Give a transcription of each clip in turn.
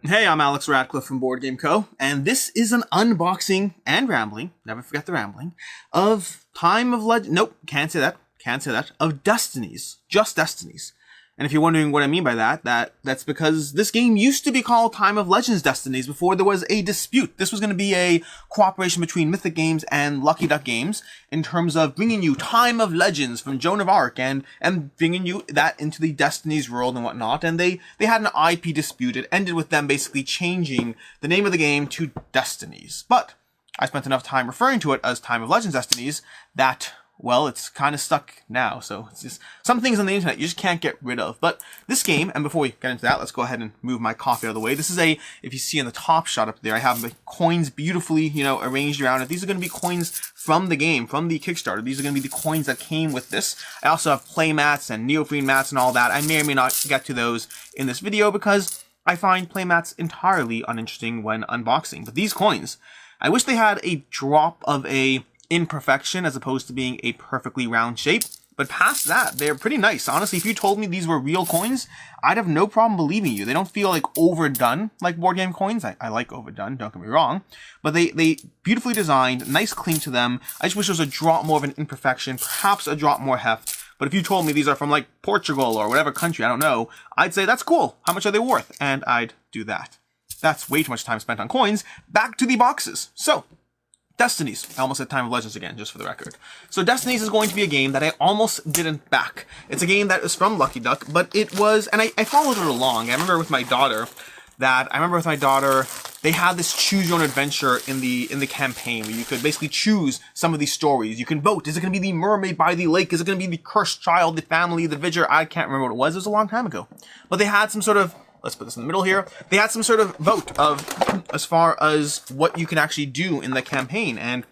Hey, I'm Alex Radcliffe from Board Game Co., and this is an unboxing and rambling, never forget the rambling, of Time of Legend. Nope, can't say that, of Destinies, just Destinies. And if you're wondering what I mean by that, that's because this game used to be called Time of Legends Destinies before there was a dispute. This was going to be a cooperation between Mythic Games and Lucky Duck Games in terms of bringing you Time of Legends from Joan of Arc and bringing you that into the Destinies world and whatnot. And they had an IP dispute. It ended with them basically changing the name of the game to Destinies. But I spent enough time referring to it as Time of Legends Destinies that, well, it's kind of stuck now, so it's just some things on the internet you just can't get rid of. But this game, and before we get into that, let's go ahead and move my coffee out of the way. This is if you see in the top shot up there, I have the coins beautifully, arranged around it. These are going to be coins from the game, from the Kickstarter. These are going to be the coins that came with this. I also have playmats and neoprene mats and all that. I may or may not get to those in this video because I find playmats entirely uninteresting when unboxing. But these coins, I wish they had a drop of a imperfection as opposed to being a perfectly round shape, but past that they're pretty nice. Honestly, if you told me these were real coins, I'd have no problem believing you. They don't feel like overdone like board game coins. I like overdone, don't get me wrong, but they beautifully designed, nice clean to them. I just wish there was a drop more of an imperfection, perhaps a drop more heft. But if you told me these are from like Portugal or whatever country, I don't know, I'd say that's cool. How much are they worth? And I'd do that. That's way too much time spent on coins. Back to the boxes. So Destinies. I almost said Time of Legends again, just for the record. So Destinies is going to be a game that I almost didn't back. It's a game that is from Lucky Duck, but it was, and I followed it along. I remember with my daughter, they had this choose your own adventure in the campaign where you could basically choose some of these stories. You can vote. Is it going to be the mermaid by the lake? Is it going to be the cursed child, the family, the vigor? I can't remember what it was. It was a long time ago. But they had some sort of, let's put this in the middle here. They had some sort of vote of as far as what you can actually do in the campaign. And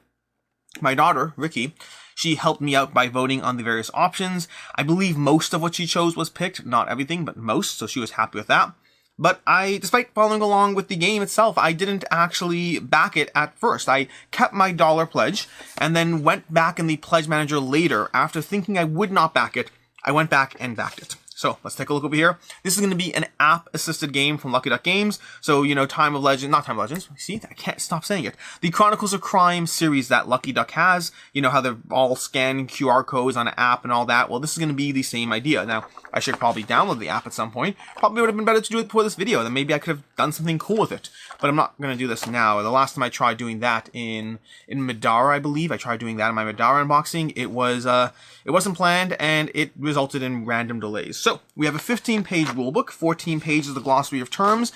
my daughter, Ricky, she helped me out by voting on the various options. I believe most of what she chose was picked. Not everything, but most. So she was happy with that. But despite following along with the game itself, I didn't actually back it at first. I kept my $1 pledge and then went back in the pledge manager later. After thinking I would not back it, I went back and backed it. So let's take a look over here. This is going to be an app-assisted game from Lucky Duck Games. So, Time of Legends, not Time of Legends. See, I can't stop saying it. The Chronicles of Crime series that Lucky Duck has. You know how they're all scanning QR codes on an app and all that. Well, this is going to be the same idea. Now, I should probably download the app at some point. Probably would have been better to do it before this video. Then maybe I could have done something cool with it. But I'm not going to do this now. The last time I tried doing that in Madara, I believe. I tried doing that in my Madara unboxing. It wasn't planned and it resulted in random delays. So we have a 15-page rulebook, 14 pages of the glossary of terms.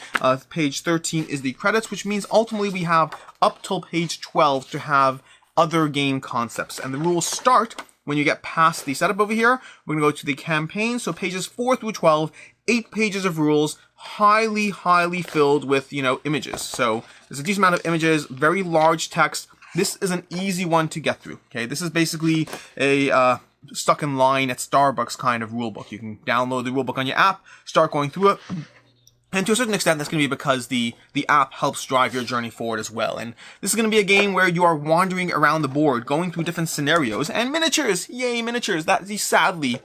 Page 13 is the credits, which means ultimately we have up till page 12 to have other game concepts. And the rules start when you get past the setup over here. We're going to go to the campaign. So pages 4 through 12, 8 pages of rules, highly filled with, images. So there's a decent amount of images, very large text. This is an easy one to get through. Okay, this is basically a stuck in line at Starbucks kind of rulebook. You can download the rulebook on your app, start going through it. And to a certain extent, that's going to be because the app helps drive your journey forward as well. And this is going to be a game where you are wandering around the board, going through different scenarios. And miniatures! Yay, miniatures! The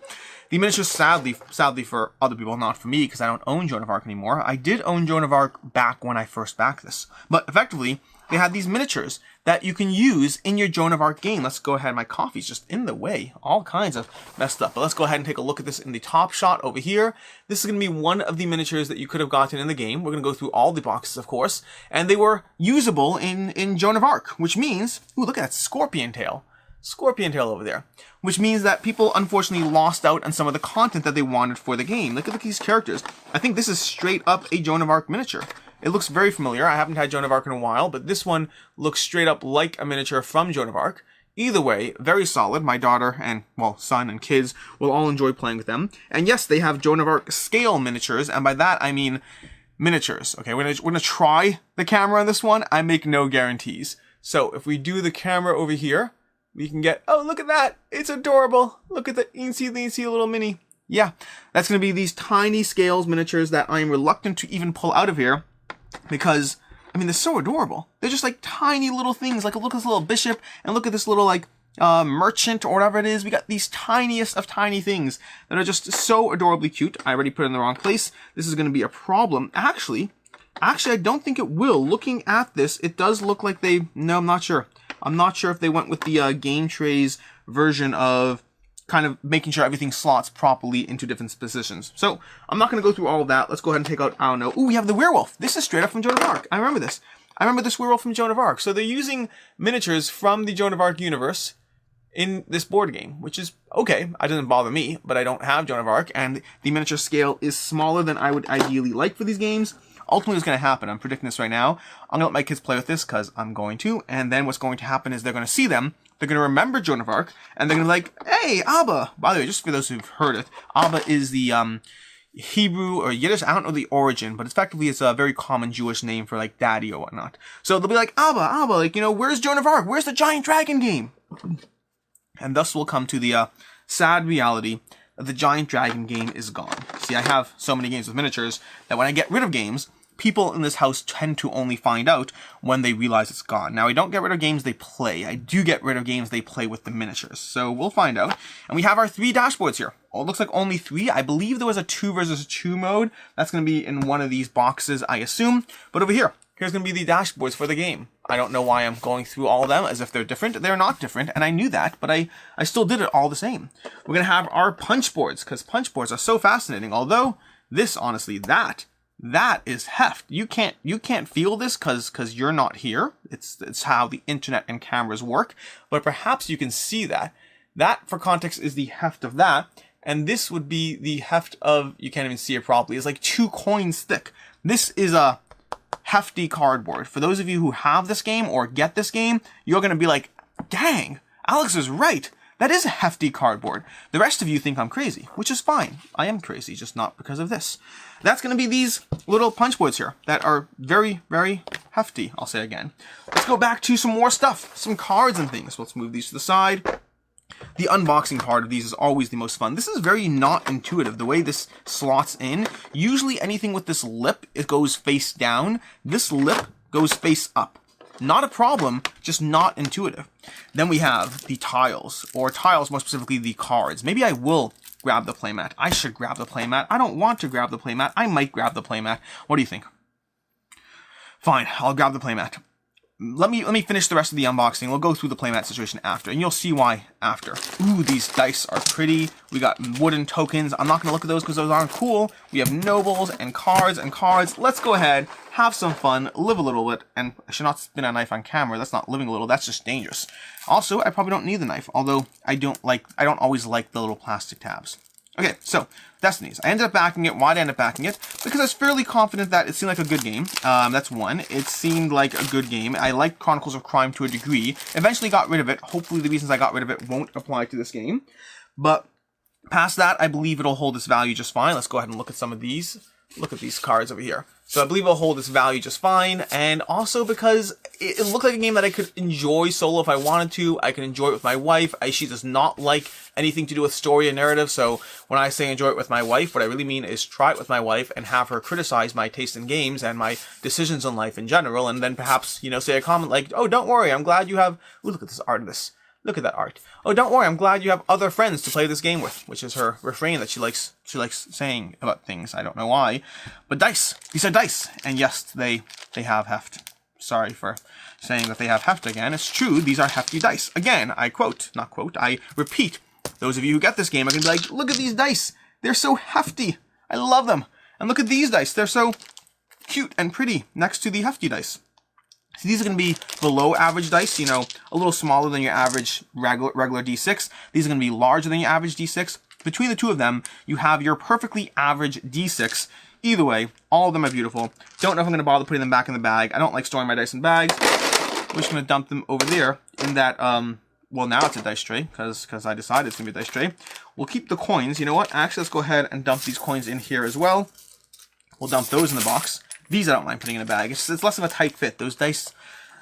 miniatures, sadly for other people, not for me, because I don't own Joan of Arc anymore. I did own Joan of Arc back when I first backed this. But effectively, they had these miniatures that you can use in your Joan of Arc game. Let's go ahead. My coffee's just in the way. All kinds of messed up. But let's go ahead and take a look at this in the top shot over here. This is going to be one of the miniatures that you could have gotten in the game. We're going to go through all the boxes, of course. And they were usable in Joan of Arc, which means, ooh, look at that scorpion tail. Scorpion tail over there. Which means that people unfortunately lost out on some of the content that they wanted for the game. Look at these characters. I think this is straight up a Joan of Arc miniature. It looks very familiar. I haven't had Joan of Arc in a while, but this one looks straight up like a miniature from Joan of Arc. Either way, very solid. My daughter and, well, son and kids will all enjoy playing with them. And yes, they have Joan of Arc scale miniatures, and by that I mean miniatures. Okay, we're gonna try the camera on this one. I make no guarantees. So if we do the camera over here, we can get, oh, look at that. It's adorable. Look at the eensy little mini. Yeah, that's going to be these tiny scales miniatures that I am reluctant to even pull out of here because, I mean, they're so adorable. They're just like tiny little things. Like, look at this little bishop and look at this little, like, merchant or whatever it is. We got these tiniest of tiny things that are just so adorably cute. I already put it in the wrong place. This is going to be a problem. Actually, Actually, I don't think it will. Looking at this, it does look like they... No, I'm not sure. I'm not sure if they went with the game trays version of kind of making sure everything slots properly into different positions. So, I'm not going to go through all of that. Let's go ahead and take out, I don't know. Ooh, we have the werewolf. This is straight up from Joan of Arc. I remember this. I remember this werewolf from Joan of Arc. So, they're using miniatures from the Joan of Arc universe in this board game, which is okay. It doesn't bother me, but I don't have Joan of Arc, and the miniature scale is smaller than I would ideally like for these games. Ultimately, what's going to happen, I'm predicting this right now, I'm going to let my kids play with this because I'm going to, and then what's going to happen is they're going to see them, they're going to remember Joan of Arc, and they're going to be like, hey, Abba! By the way, just for those who've heard it, Abba is the Hebrew or Yiddish, I don't know the origin, but effectively it's a very common Jewish name for like daddy or whatnot. So they'll be like, Abba, like, where's Joan of Arc? Where's the giant dragon game? And thus we'll come to the sad reality that the giant dragon game is gone. See, I have so many games with miniatures that when I get rid of games, people in this house tend to only find out when they realize it's gone. Now, I don't get rid of games they play. I do get rid of games they play with the miniatures. So we'll find out. And we have our 3 dashboards here. Oh, it looks like only 3. I believe there was a 2 versus 2 mode. That's going to be in one of these boxes, I assume. But over here, here's going to be the dashboards for the game. I don't know why I'm going through all of them as if they're different. They're not different, and I knew that, but I still did it all the same. We're going to have our punch boards, because punch boards are so fascinating. Although, this, honestly, that is heft. You can't feel this because you're not here. It's how the internet and cameras work. But perhaps you can see that. That, for context, is the heft of that. And this would be the heft of, you can't even see it properly. It's like 2 coins thick. This is a hefty cardboard. For those of you who have this game or get this game, you're going to be like, dang, Alex is right. That is a hefty cardboard. The rest of you think I'm crazy, which is fine. I am crazy, just not because of this. That's going to be these little punch boards here that are very, very hefty, I'll say again. Let's go back to some more stuff, some cards and things. Let's move these to the side. The unboxing part of these is always the most fun. This is very not intuitive, the way this slots in. Usually anything with this lip, it goes face down. This lip goes face up. Not a problem, just not intuitive. Then we have the tiles, or tiles more specifically the cards. Maybe I will grab the playmat. I should grab the playmat. I don't want to grab the playmat. I might grab the playmat. What do you think? Fine, I'll grab the playmat. Let me finish the rest of the unboxing. We'll go through the playmat situation after, and you'll see why after. Ooh, these dice are pretty. We got wooden tokens. I'm not going to look at those because those aren't cool. We have nobles and cards and cards. Let's go ahead, have some fun, live a little bit, and I should not spin a knife on camera. That's not living a little. That's just dangerous. Also, I probably don't need the knife, although I don't always like the little plastic tabs. Okay, so, Destinies. I ended up backing it. Why did I end up backing it? Because I was fairly confident that it seemed like a good game. That's one. It seemed like a good game. I liked Chronicles of Crime to a degree. Eventually got rid of it. Hopefully the reasons I got rid of it won't apply to this game. But past that, I believe it'll hold its value just fine. Let's go ahead and look at some of these. Look at these cards over here. So I believe it'll hold its value just fine, and also because it looked like a game that I could enjoy solo if I wanted to. I can enjoy it with my wife. She does not like anything to do with story and narrative, so when I say enjoy it with my wife, what I really mean is try it with my wife and have her criticize my taste in games and my decisions in life in general, and then perhaps, say a comment like, oh, don't worry, I'm glad you have... Ooh, look at this art of this. Look at that art. Oh, don't worry, I'm glad you have other friends to play this game with, which is her refrain that she likes saying about things. I don't know why. But dice. These are dice. And yes, they have heft. Sorry for saying that they have heft again. It's true, these are hefty dice. Again, I repeat, those of you who get this game are going to be like, look at these dice. They're so hefty. I love them. And look at these dice. They're so cute and pretty next to the hefty dice. So these are going to be below average dice, a little smaller than your average regular D6. These are going to be larger than your average D6. Between the two of them, you have your perfectly average D6. Either way, all of them are beautiful. Don't know if I'm going to bother putting them back in the bag. I don't like storing my dice in bags. We're just going to dump them over there in that, well, now it's a dice tray because I decided it's going to be a dice tray. We'll keep the coins. You know what? Actually, let's go ahead and dump these coins in here as well. We'll dump those in the box. These I don't mind putting in a bag. It's less of a tight fit. Those dice,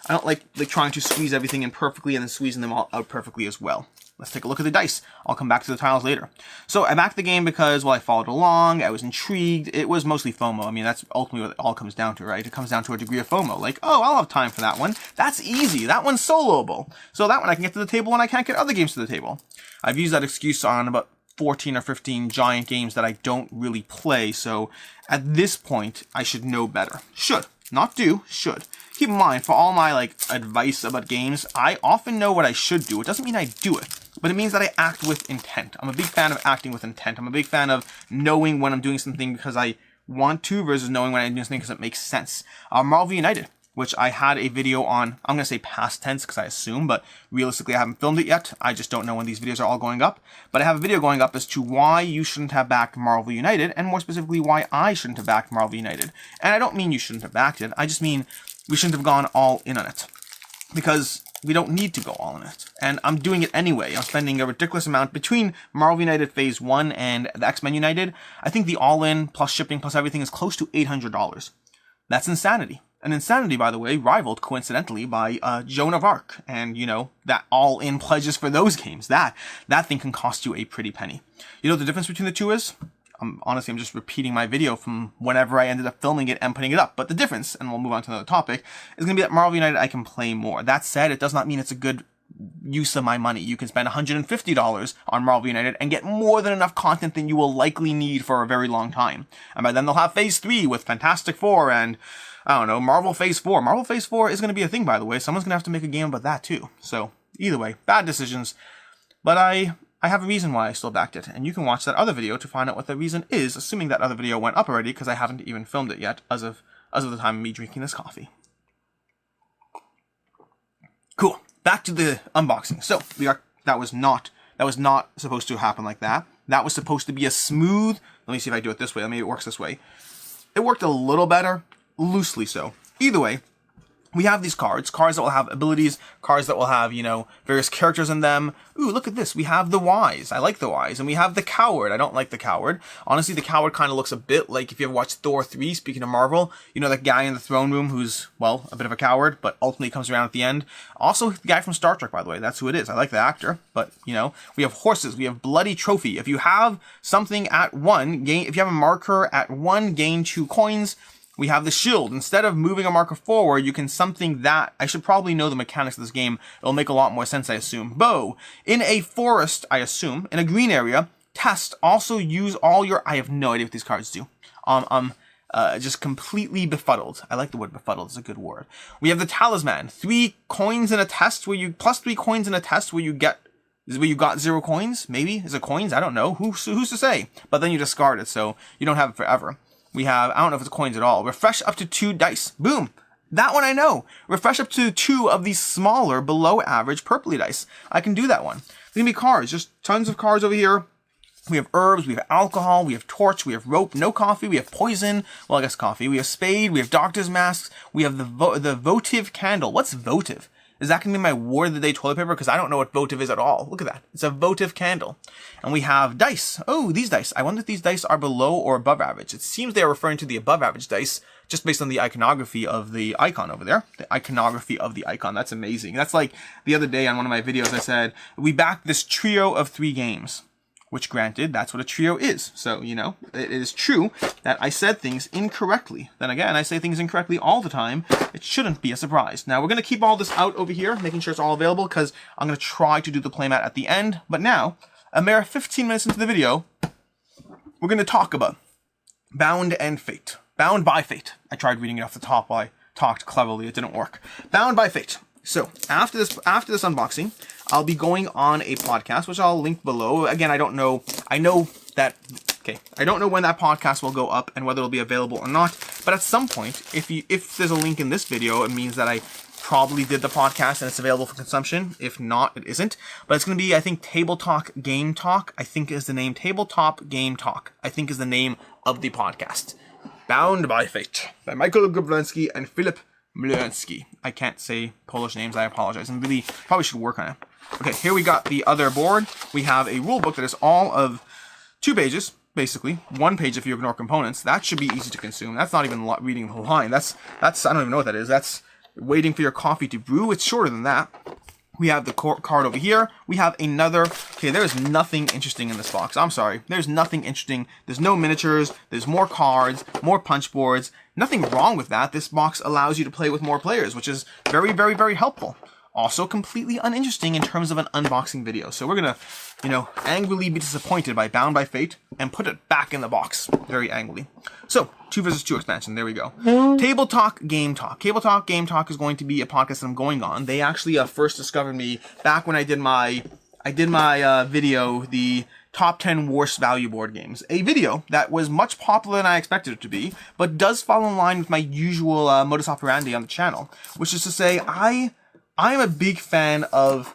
I don't like trying to squeeze everything in perfectly and then squeezing them all out perfectly as well. Let's take a look at the dice. I'll come back to the tiles later. So I backed the game because, well, I followed along. I was intrigued. It was mostly FOMO. I mean, that's ultimately what it all comes down to, right? It comes down to a degree of FOMO. Like, oh, I'll have time for that one. That's easy. That one's soloable. So that one I can get to the table when I can't get other games to the table. I've used that excuse on about 14 or 15 giant games that I don't really play. So at this point, I should know better. Should. Not do. Should. Keep in mind, for all my like advice about games, I often know what I should do. It doesn't mean I do it, but it means that I act with intent. I'm a big fan of acting with intent. I'm a big fan of knowing when I'm doing something because I want to versus knowing when I'm doing something because it makes sense. Marvel United, which I had a video on, I'm going to say past tense because I assume, but realistically I haven't filmed it yet. I just don't know when these videos are all going up. But I have a video going up as to why you shouldn't have backed Marvel United, and more specifically why I shouldn't have backed Marvel United. And I don't mean you shouldn't have backed it, I just mean we shouldn't have gone all in on it. Because we don't need to go all in it. And I'm doing it anyway. I'm spending a ridiculous amount between Marvel United Phase 1 and the X-Men United. I think the all-in plus shipping plus everything is close to $800. That's insanity. And insanity, by the way, rivaled coincidentally by Joan of Arc. And, you know, that all-in pledges for those games. That thing can cost you a pretty penny. You know what the difference between the two is? Honestly, I'm just repeating my video from whenever I ended up filming it and putting it up. But the difference, and we'll move on to another topic, is going to be that Marvel United I can play more. That said, it does not mean it's a good use of my money. You can spend $150 on Marvel United and get more than enough content than you will likely need for a very long time. And by then they'll have Phase 3 with Fantastic Four and, I don't know, Marvel Phase 4. Marvel Phase 4 is going to be a thing, by the way. Someone's going to have to make a game about that too. So, either way, bad decisions. But I have a reason why I still backed it, and you can watch that other video to find out what the reason is, assuming that other video went up already, because I haven't even filmed it yet, as of the time of me drinking this coffee. Cool. Back to the unboxing. So, that was not supposed to happen like that. That was supposed to be a smooth, let me see if I do it this way, maybe it works this way. It worked a little better, loosely so. Either way, we have these cards that will have abilities, cards that will have, you know, various characters in them. Ooh, look at this. We have the Wise. I like the Wise. And we have the Coward. I don't like the Coward. Honestly, the Coward kind of looks a bit like if you ever watched Thor 3, speaking of Marvel, you know, that guy in the throne room who's, well, a bit of a coward, but ultimately comes around at the end. Also, the guy from Star Trek, by the way. That's who it is. I like the actor. But, you know, we have horses. We have Bloody Trophy. If you have something at 1, if you have a marker at 1, gain 2 coins. We have the shield. Instead of moving a marker forward, you can something that, I should probably know the mechanics of this game. It'll make a lot more sense, I assume. Bow. In a forest, I assume, in a green area, test. Also use all your, I have no idea what these cards do. Just completely befuddled. I like the word befuddled. It's a good word. We have the Talisman. 3 coins in a test where you, plus 3 coins in a test where you get, is where you got 0 coins? Maybe? Is it coins? I don't know. Who's to say? But then you discard it, so you don't have it forever. We have, I don't know if it's coins at all. Refresh up to 2 dice. Boom. That one I know. Refresh up to 2 of these smaller, below average purpley dice. I can do that one. There's going to be cards. Just tons of cards over here. We have herbs, we have alcohol, we have torch, we have rope, no coffee, we have poison. Well, I guess coffee. We have spade, we have doctor's masks. We have the votive candle. What's votive? Is that going to be my word of the day toilet paper? Because I don't know what votive is at all. Look at that. It's a votive candle. And we have dice. Oh, these dice. I wonder if these dice are below or above average. It seems they are referring to the above average dice just based on the iconography of the icon over there. The iconography of the icon. That's amazing. That's like the other day on one of my videos I said, we backed this trio of 3 games. Which, granted, that's what a trio is. So, you know, it is true that I said things incorrectly. Then again, I say things incorrectly all the time. It shouldn't be a surprise. Now, we're going to keep all this out over here, making sure it's all available, because I'm going to try to do the playmat at the end. But now, a mere 15 minutes into the video, we're going to talk about Bound and Fate. Bound by Fate. I tried reading it off the top while I talked cleverly. It didn't work. Bound by Fate. So, after this unboxing, I'll be going on a podcast, which I'll link below. Again, I don't know. I don't know when that podcast will go up and whether it'll be available or not. But at some point, if there's a link in this video, it means that I probably did the podcast and it's available for consumption. If not, it isn't. But it's going to be, I think, Table Talk Game Talk. I think is the name. Tabletop Game Talk, I think is the name of the podcast. Bound by Fate by Michael Grablenski and Philip Mlensky. I can't say Polish names. I apologize. And really probably should work on it. Okay, here we got the other board. We have a rule book that is all of 2 pages, basically. 1 page if you ignore components. That should be easy to consume. That's not even reading the line. That's I don't even know what that is. That's waiting for your coffee to brew. It's shorter than that. We have the card over here. We have another. Okay, there is nothing interesting in this box. I'm sorry. There's nothing interesting. There's no miniatures. There's more cards, more punch boards. Nothing wrong with that. This box allows you to play with more players, which is very, very, very helpful. Also completely uninteresting in terms of an unboxing video. So we're gonna, angrily be disappointed by Bound by Fate and put it back in the box. Very angrily. So, 2 vs. 2 expansion, there we go. Table Talk, Game Talk. Table Talk, Game Talk is going to be a podcast that I'm going on. They actually first discovered me back when I did my video, the Top 10 Worst Value Board Games. A video that was much popular than I expected it to be, but does fall in line with my usual modus operandi on the channel, which is to say, I am a big fan of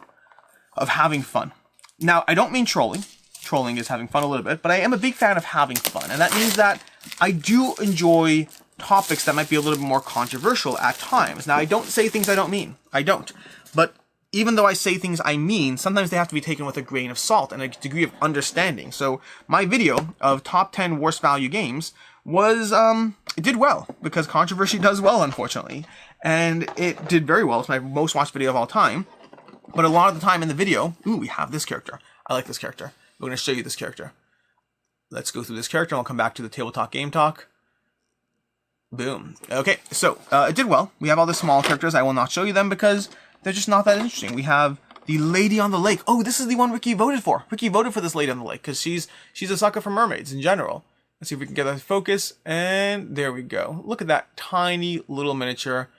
having fun. Now, I don't mean trolling. Trolling is having fun a little bit, but I am a big fan of having fun, and that means that I do enjoy topics that might be a little bit more controversial at times. Now, I don't say things I don't mean. I don't. But even though I say things I mean, sometimes they have to be taken with a grain of salt and a degree of understanding. So my video of top 10 worst value games was, it did well, because controversy does well, unfortunately. And it did very well. It's my most watched video of all time. But a lot of the time in the video, ooh, we have this character. I like this character. We're going to show you this character. Let's go through this character and I'll come back to the Table Talk, Game Talk. Boom. Okay, so it did well. We have all the small characters. I will not show you them because they're just not that interesting. We have the Lady on the Lake. Oh, this is the one Ricky voted for. Ricky voted for this Lady on the Lake because she's a sucker for mermaids in general. Let's see if we can get that focus. And there we go. Look at that tiny little miniature.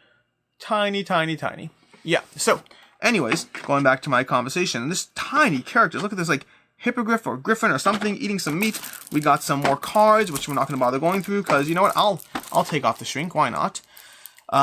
Tiny, tiny, tiny. Yeah, so anyways, going back to my conversation, this tiny character, look at this like hippogriff or griffin or something eating some meat. We got some more cards, which we're not going to bother going through because, you know what, I'll take off the shrink. Why not?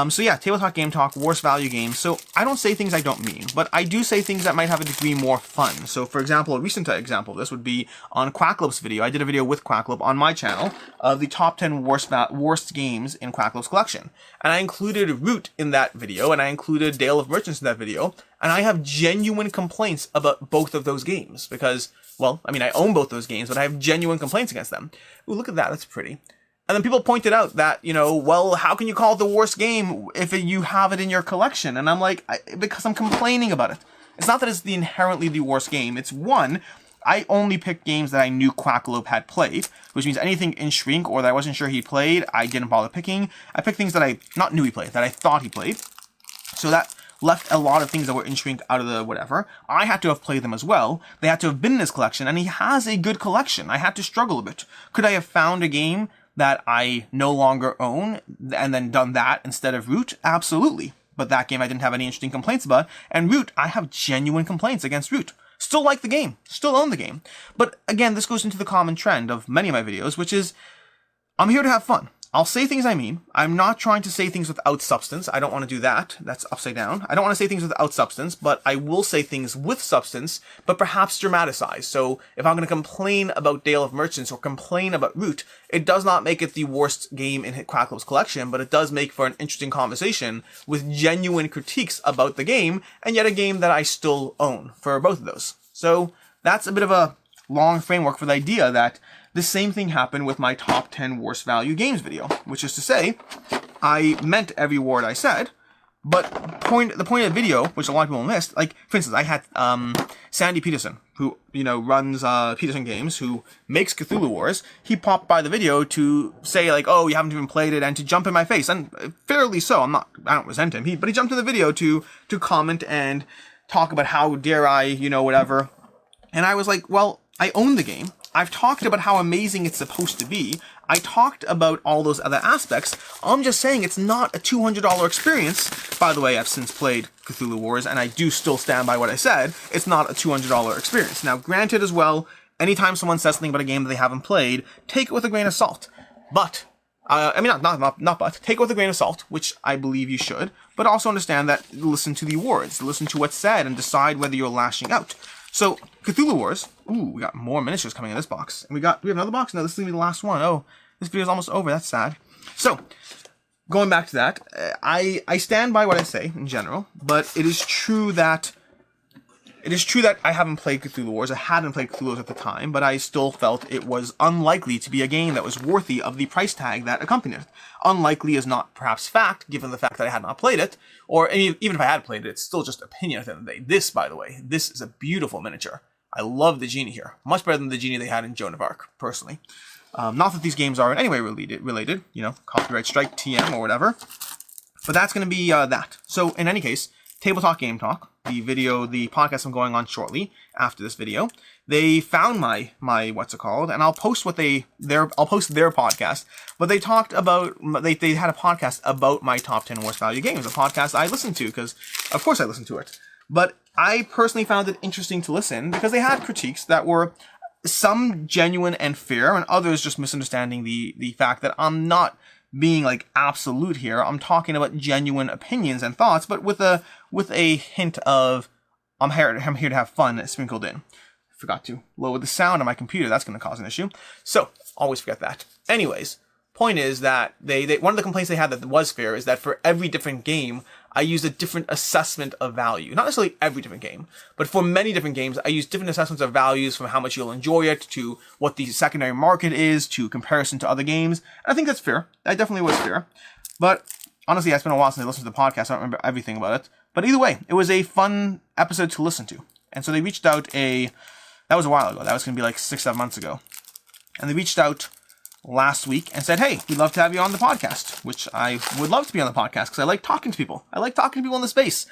So yeah, Table Talk, Game Talk, worst value games. So I don't say things I don't mean, but I do say things that might have a degree more fun. So for example, a recent example of this would be on Quacklop's video. I did a video with Quacklop on my channel of the top 10 worst games in Quacklop's collection. And I included Root in that video, and I included Dale of Merchants in that video. And I have genuine complaints about both of those games because, well, I mean, I own both those games, but I have genuine complaints against them. Ooh, look at that. That's pretty. And then people pointed out that, well, how can you call it the worst game if you have it in your collection? And I'm like, because I'm complaining about it. It's not that it's inherently the worst game. It's one, I only picked games that I knew Quackalope had played, which means anything in Shrink or that I wasn't sure he played, I didn't bother picking. I picked things that I not knew he played, that I thought he played. So that left a lot of things that were in Shrink out of the whatever. I had to have played them as well. They had to have been in his collection, and he has a good collection. I had to struggle a bit. Could I have found a game that I no longer own and then done that instead of Root? Absolutely. But that game I didn't have any interesting complaints about. And Root, I have genuine complaints against Root. Still like the game. Still own the game. But again, this goes into the common trend of many of my videos, which is I'm here to have fun. I'll say things I mean. I'm not trying to say things without substance. I don't want to do that. That's upside down. I don't want to say things without substance, but I will say things with substance, but perhaps dramatized. So if I'm going to complain about Dale of Merchants or complain about Root, it does not make it the worst game in Quacklop's collection, but it does make for an interesting conversation with genuine critiques about the game, and yet a game that I still own for both of those. So that's a bit of a long framework for the idea that the same thing happened with my top 10 worst value games video, which is to say, I meant every word I said, but the point of the video, which a lot of people missed, like, for instance, I had Sandy Peterson, who, runs Peterson Games, who makes Cthulhu Wars. He popped by the video to say, like, oh, you haven't even played it, and to jump in my face, and fairly so. I don't resent him, but he jumped in the video to comment and talk about how dare I, whatever. And I was like, well, I own the game. I've talked about how amazing it's supposed to be. I talked about all those other aspects. I'm just saying it's not a $200 experience. By the way, I've since played Cthulhu Wars, and I do still stand by what I said. It's not a $200 experience. Now, granted as well, anytime someone says something about a game that they haven't played, take it with a grain of salt. But, not but, take it with a grain of salt, which I believe you should, but also understand that listen to the words, listen to what's said, and decide whether you're lashing out. So, Cthulhu Wars, ooh, we got more miniatures coming in this box. And we have another box? No, this is going to be the last one. Oh, this video's almost over. That's sad. So, going back to that, I stand by what I say in general, but it is true that I haven't played Cthulhu Wars. I hadn't played Cthulhu Wars at the time, but I still felt it was unlikely to be a game that was worthy of the price tag that accompanied it. Unlikely is not perhaps fact, given the fact that I had not played it, or even if I had played it, it's still just opinion at the end of the day. This, by the way, this is a beautiful miniature. I love the genie here. Much better than the genie they had in Joan of Arc, personally. Not that these games are in any way related, copyright strike, TM, or whatever. But that's going to be that. So, in any case, Table Talk, Game Talk. the podcast I'm going on shortly after this video, they found my what's it called, and I'll post I'll post their podcast. But they talked about they had a podcast about my top 10 worst value games, a podcast I listened to because of course I listened to it. But I personally found it interesting to listen because they had critiques that were some genuine and fair, and others just misunderstanding the fact that I'm not being like absolute here. I'm talking about genuine opinions and thoughts, but with a hint of I'm here to have fun sprinkled in. Forgot to lower the sound on my computer. That's going to cause an issue. So always forget that. Anyways, point is that they one of the complaints they had that was fair is that for every different game, I used a different assessment of value. Not necessarily every different game, but for many different games, I use different assessments of values from how much you'll enjoy it to what the secondary market is to comparison to other games. And I think that's fair. That definitely was fair. But honestly, it's been a while since I listened to the podcast. I don't remember everything about it. But either way, it was a fun episode to listen to. And so they reached out that was a while ago. That was going to be like 6-7 months ago. And they reached out last week and said, hey, we'd love to have you on the podcast, which I would love to be on the podcast because I like talking to people. I like talking to people in the space.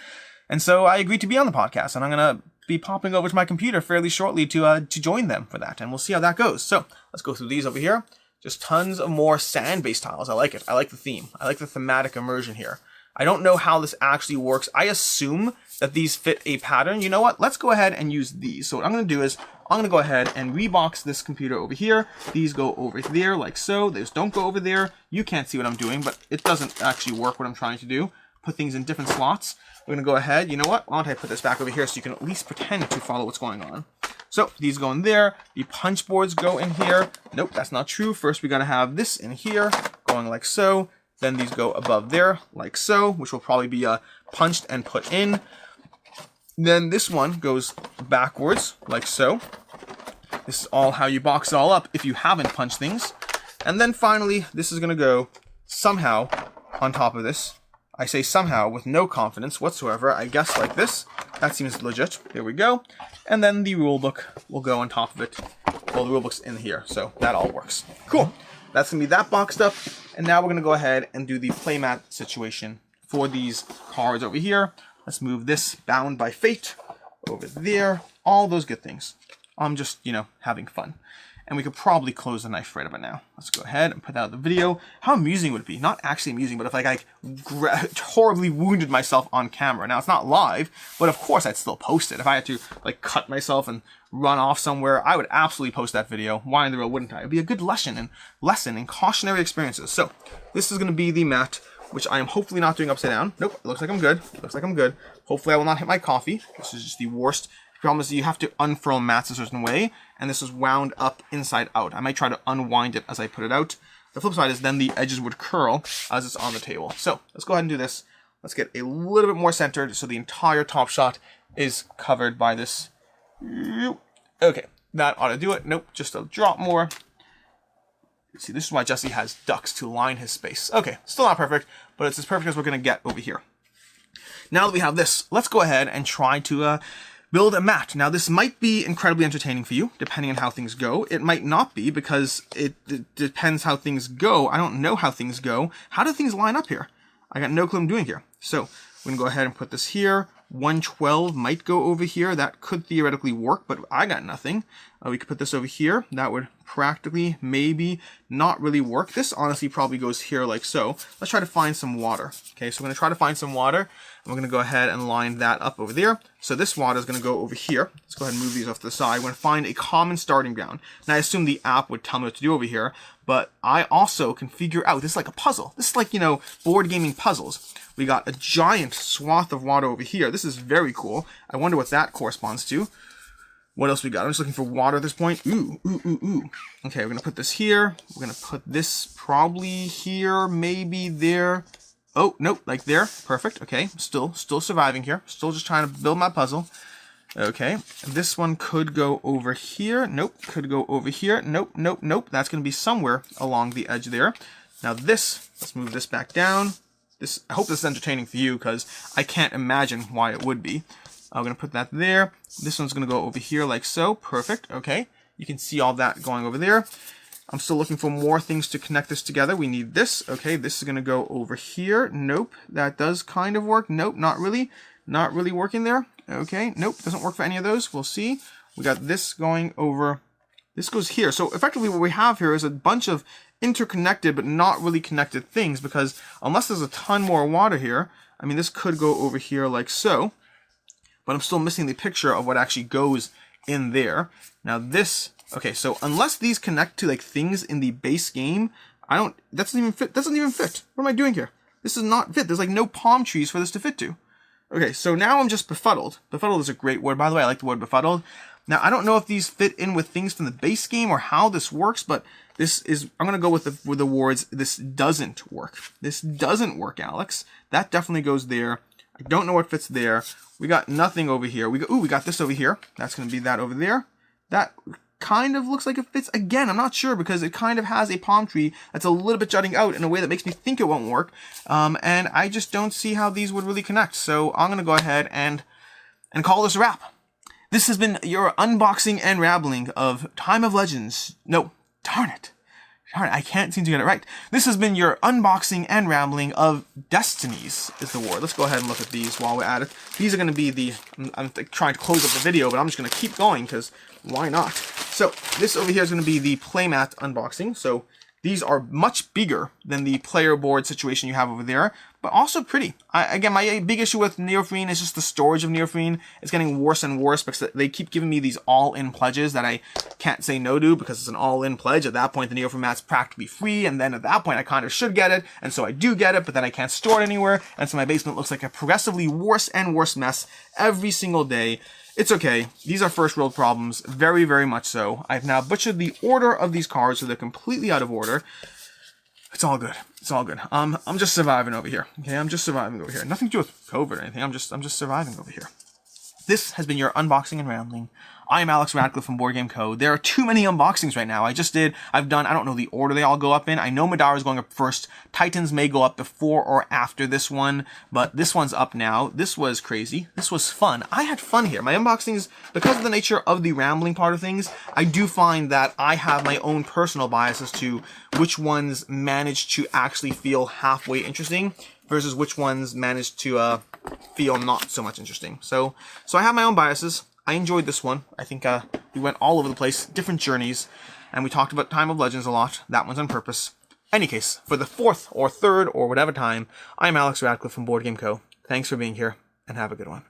And so I agreed to be on the podcast, and I'm going to be popping over to my computer fairly shortly to join them for that. And we'll see how that goes. So let's go through these over here. Just tons of more sand-based tiles. I like it. I like the theme. I like the thematic immersion here. I don't know how this actually works. I assume that these fit a pattern. You know what? Let's go ahead and use these. So what I'm going to do is I'm going to go ahead and rebox this computer over here. These go over there like so. Those don't go over there. You can't see what I'm doing, but it doesn't actually work what I'm trying to do. Put things in different slots. We're going to go ahead. You know what? Why don't I put this back over here so you can at least pretend to follow what's going on. So these go in there. The punch boards go in here. Nope, that's not true. First, we got to have this in here going like so. Then these go above there, like so, which will probably be punched and put in. Then this one goes backwards, like so. This is all how you box it all up if you haven't punched things. And then finally, this is going to go somehow on top of this. I say somehow with no confidence whatsoever. I guess like this. That seems legit. Here we go. And then the rulebook will go on top of it. Well, the rulebook's in here, so that all works. Cool. That's going to be that boxed up. And now we're going to go ahead and do the playmat situation for these cards over here. Let's move this Bound by Fate over there. All those good things. I'm just, having fun. And we could probably close the knife right about now. Let's go ahead and put that out the video. How amusing would it be? Not actually amusing, but if I horribly wounded myself on camera. Now, it's not live, but of course I'd still post it. If I had to cut myself and run off somewhere, I would absolutely post that video. Why in the world wouldn't I? It would be a good lesson in cautionary experiences. So this is going to be the mat, which I am hopefully not doing upside down. Nope, it looks like I'm good. Hopefully I will not hit my coffee. This is just the worst. The problem is you have to unfurl mats a certain way, and this is wound up inside out. I might try to unwind it as I put it out. The flip side is then the edges would curl as it's on the table. So let's go ahead and do this. Let's get a little bit more centered so the entire top shot is covered by this. Okay, that ought to do it. Nope, just a drop more. See, this is why Jesse has ducks to line his space. Okay, still not perfect, but it's as perfect as we're going to get over here. Now that we have this, let's go ahead and try to build a mat. Now, this might be incredibly entertaining for you, depending on how things go. It might not be, because it depends how things go. I don't know how things go. How do things line up here? I got no clue what I'm doing here. So, we're going to go ahead and put this here. 112 might go over here. That could theoretically work, but I got nothing. We could put this over here. That would practically, maybe, not really work. This honestly probably goes here like so. Let's try to find some water. Okay, so we're going to try to find some water. And we're going to go ahead and line that up over there. So this water is going to go over here. Let's go ahead and move these off to the side. We're going to find a common starting ground. Now, I assume the app would tell me what to do over here, but I also can figure out, this is like a puzzle. This is like, board gaming puzzles. We got a giant swath of water over here. This is very cool. I wonder what that corresponds to. What else we got? I'm just looking for water at this point. Ooh. Okay, we're going to put this here. We're going to put this probably here, maybe there. Oh, nope, like there. Perfect. Okay, still surviving here. Still just trying to build my puzzle. Okay, this one could go over here. Nope, could go over here. Nope. That's going to be somewhere along the edge there. Now this, let's move this back down. I hope this is entertaining for you, because I can't imagine why it would be. I'm going to put that there. This one's going to go over here like so. Perfect. Okay, you can see all that going over there. I'm still looking for more things to connect this together. We need this. Okay, this is going to go over here. Nope, that does kind of work. Nope, not really. Not really working there. Okay, nope, doesn't work for any of those. We'll see. We got this going over, this goes here. So effectively what we have here is a bunch of interconnected but not really connected things, because unless there's a ton more water here, I mean, this could go over here like so, but I'm still missing the picture of what actually goes in there. Now this, okay, so unless these connect to like things in the base game, that doesn't even fit. What am I doing here? This does not fit. There's like no palm trees for this to fit to. Okay, so now I'm just befuddled. Befuddled is a great word, by the way. I like the word befuddled. Now, I don't know if these fit in with things from the base game or how this works, but this is, I'm going to go with the words, this doesn't work. This doesn't work, Alex. That definitely goes there. I don't know what fits there. We got nothing over here. We got this over here. That's going to be that over there. That kind of looks like it fits. Again, I'm not sure because it kind of has a palm tree that's a little bit jutting out in a way that makes me think it won't work. And I just don't see how these would really connect. So I'm going to go ahead and call this a wrap. This has been your unboxing and rambling of Time of Legends. No, darn it. I can't seem to get it right. This has been your unboxing and rambling of Destinies is the word. Let's go ahead and look at these while we're at it. These are going to be the, I'm trying to close up the video, but I'm just going to keep going because why not? So this over here is going to be the playmat unboxing. So these are much bigger than the player board situation you have over there, but also pretty. Again, my big issue with Neophrine is just the storage of Neophrine. It's getting worse and worse because they keep giving me these all-in pledges that I can't say no to because it's an all-in pledge. At that point, the Neophrine mat's practically free, and then at that point, I kind of should get it, and so I do get it, but then I can't store it anywhere, and so my basement looks like a progressively worse and worse mess every single day. It's okay. These are first world problems. Very, very much so. I've now butchered the order of these cards, so they're completely out of order. It's all good. It's all good. I'm just surviving over here. Okay, I'm just surviving over here. Nothing to do with COVID or anything. I'm just surviving over here. This has been your unboxing and rambling. I am Alex Radcliffe from Board Game Co. There are too many unboxings right now. I've done, I don't know the order they all go up in. I know Madara is going up first. Titans may go up before or after this one, but this one's up now. This was crazy. This was fun. I had fun here. My unboxings, because of the nature of the rambling part of things, I do find that I have my own personal biases to which ones manage to actually feel halfway interesting versus which ones manage to feel not so much interesting. So I have my own biases. I enjoyed this one. I think we went all over the place, different journeys, and we talked about Time of Legends a lot. That one's on purpose. Any case, for the fourth or third or whatever time, I'm Alex Radcliffe from Board Game Co. Thanks for being here, and have a good one.